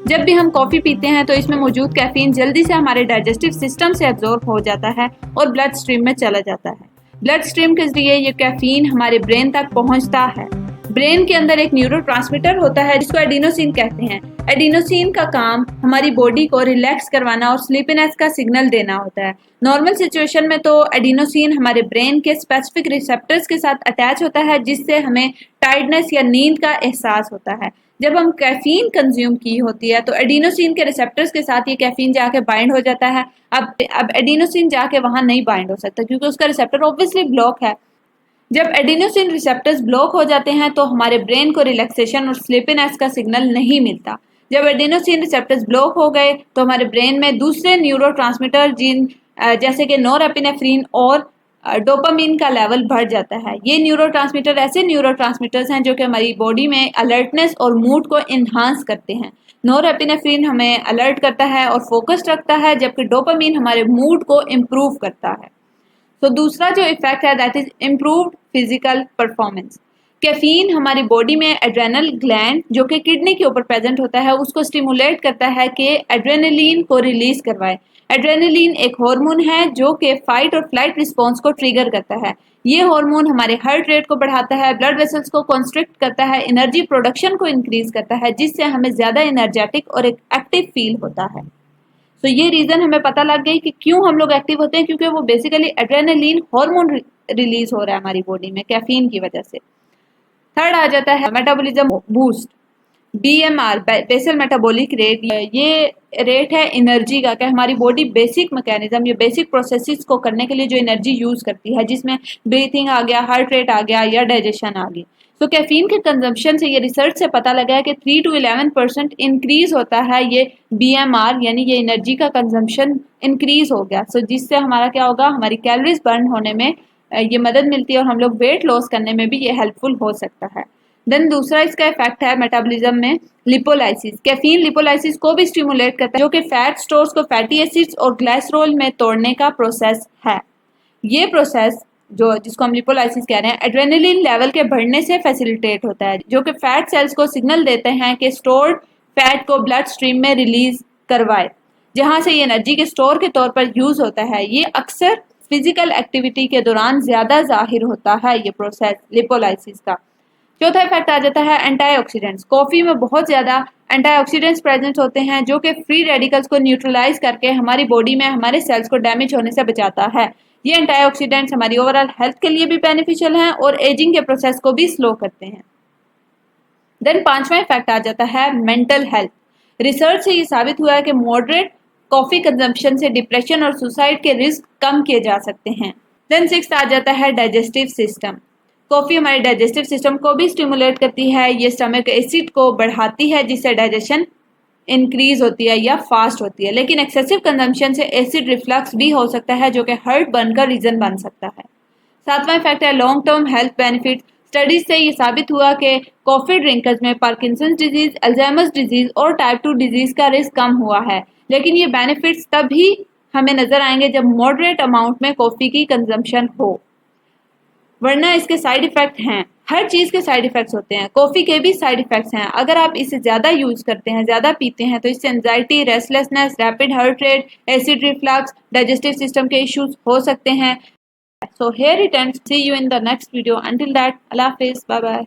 जब भी हम कॉफ़ी पीते हैं तो इसमें मौजूद कैफीन जल्दी से हमारे डाइजेस्टिव सिस्टम से एब्जॉर्ब हो जाता है और ब्लड स्ट्रीम में चला जाता है। ब्लड स्ट्रीम के जरिए ये कैफीन हमारे ब्रेन तक पहुंचता है। ब्रेन के अंदर एक न्यूरोट्रांसमीटर होता है जिसको एडिनोसिन कहते हैं। एडिनोसिन का काम हमारी बॉडी को रिलैक्स करवाना और स्लीपीनेस का सिग्नल देना होता है। नॉर्मल सिचुएशन में तो एडिनोसिन हमारे ब्रेन के स्पेसिफिक रिसेप्टर्स के साथ अटैच होता है जिससे हमें टायर्डनेस या नींद का एहसास होता है। जब हम कैफीन कंज्यूम की होती है तो एडिनोसिन के रिसेप्टर्स के साथ ये कैफीन जाके बाइंड हो जाता है। अब एडिनोसिन जाके वहां नहीं बाइंड हो सकता क्योंकि उसका रिसेप्टर ऑब्वियसली ब्लॉक है। जब एडिनोसिन रिसेप्टर्स ब्लॉक हो जाते हैं तो हमारे ब्रेन को रिलैक्सेशन और स्लीपीनेस का सिग्नल नहीं मिलता। जब एडिनोसिन रिसेप्टर्स ब्लॉक हो गए तो हमारे ब्रेन में दूसरे न्यूरोट्रांसमीटर जैसे कि नॉरएपिनेफ्रिन और डोपामीन का लेवल बढ़ जाता है। ये न्यूरोट्रांसमीटर ऐसे न्यूरोट्रांसमीटर्स हैं जो कि हमारी बॉडी में अलर्टनेस और मूड को इन्हांस करते हैं। नॉरएपिनेफ्रिन हमें अलर्ट करता है और फोकस्ड रखता है, जबकि डोपामीन हमारे मूड को इम्प्रूव करता है। तो दूसरा जो इफेक्ट है that is improved physical performance. Caffeine हमारी बॉडी में एड्रेनल ग्लैंड जो कि किडनी के ऊपर प्रेजेंट होता है उसको स्टिमुलेट करता है कि एड्रेनलिन को रिलीज करवाए। एड्रेनलिन एक हार्मोन है जो कि फाइट और फ्लाइट रिस्पॉन्स को ट्रिगर करता है। ये हार्मोन हमारे हार्ट रेट को बढ़ाता है, ब्लड वेसल्स को कंस्ट्रिक्ट करता है, एनर्जी प्रोडक्शन को इंक्रीज करता है जिससे हमें ज्यादा एनर्जेटिक और एक एक्टिव फील होता है। तो ये रीजन हमें पता लग गई कि क्यों हम लोग एक्टिव होते हैं, क्योंकि वो बेसिकली एड्रेनलिन हार्मोन रिलीज हो रहा है हमारी बॉडी में कैफीन की वजह से। थर्ड आ जाता है metabolism boost, BMR basal metabolic rate. ये रेट है एनर्जी का, कि हमारी बॉडी बेसिक मैकेनिज्म या बेसिक प्रोसेसेस को करने के लिए जो एनर्जी यूज करती है, जिसमें ब्रीथिंग आ गया, हार्ट रेट आ गया या डाइजेशन आ गई। तो कैफीन के कंजम्पशन से ये रिसर्च से पता लगा है कि 3 to 11% इंक्रीज होता है ये BMR, यानी ये एनर्जी का कंजम्पशन इंक्रीज हो गया। सो जिससे हमारा क्या होगा, हमारी कैलोरीज बर्न होने में ये मदद मिलती है और हम लोग वेट लॉस करने में भी ये हेल्पफुल हो सकता है। देन दूसरा इसका इफेक्ट है मेटाबॉलिज्म में लिपोलाइसिस। कैफीन लिपोलाइसिस को भी स्टिमुलेट करता है जो कि फैट स्टोर्स को फैटी एसिड्स और ग्लाइसरोल में तोड़ने का प्रोसेस है। ये प्रोसेस जिसको हम लिपोलाइसिस कह रहे हैं एड्रेनलिन लेवल के बढ़ने से फैसिलिटेट होता है, जो कि फैट सेल्स को सिग्नल देते हैं कि स्टोर्ड फैट को ब्लड स्ट्रीम में रिलीज करवाए, जहां से ये एनर्जी के स्टोर के तौर पर यूज होता है। ये अक्सर फिजिकल एक्टिविटी के दौरान ज्यादा जाहिर होता है ये प्रोसेस लिपोलाइसिस का। चौथा इफेक्ट आ जाता है एंटीऑक्सीडेंट्स। कॉफी में बहुत ज्यादा एंटीऑक्सीडेंट्स प्रेजेंट होते हैं जो कि फ्री रेडिकल्स को न्यूट्रलाइज करके हमारी बॉडी में हमारे सेल्स को डैमेज होने से बचाता है। ये एंटीऑक्सीडेंट्स हमारी ओवरऑल हेल्थ के लिए भी बेनिफिशियल हैं और एजिंग के प्रोसेस को भी स्लो करते हैं। देन पांचवा इफेक्ट आ जाता है मेंटल हेल्थ। रिसर्च से ये साबित हुआ है कि मॉडरेट कॉफी कंजम्पशन से डिप्रेशन और सुसाइड के रिस्क कम किए जा सकते हैं। देन सिक्स्थ आ जाता है डाइजेस्टिव सिस्टम। कॉफी हमारे डाइजेस्टिव सिस्टम को भी स्टिमुलेट करती है। ये स्टमक एसिड को बढ़ाती है जिससे डाइजेशन इंक्रीज होती है या फास्ट होती है, लेकिन एक्सेसिव कंजम्पशन से एसिड रिफ्लक्स भी हो सकता है जो कि हार्ट बर्न का रीजन बन सकता है। सातवां इफेक्ट है long term health benefit. Studies से ये साबित हुआ कि कॉफी ड्रिंकर्स में पार्किंसंस डिजीज, अल्जाइमर्स डिजीज और टाइप 2 डिजीज का रिस्क कम हुआ है, लेकिन ये बेनिफिट्स तभी हमें नजर आएंगे जब मॉडरेट अमाउंट में कॉफी की कंजम्पशन हो, वरना इसके साइड इफेक्ट हैं। हर चीज के साइड इफेक्ट्स होते हैं, कॉफी के भी साइड इफेक्ट्स हैं। अगर आप इसे ज्यादा यूज करते हैं, ज्यादा पीते हैं, तो इससे anxiety, restlessness, rapid heart rate, acid reflux, digestive system के इश्यूज हो सकते हैं। So here it ends. See you in the next video. Until that, Allah Hafiz. Bye bye.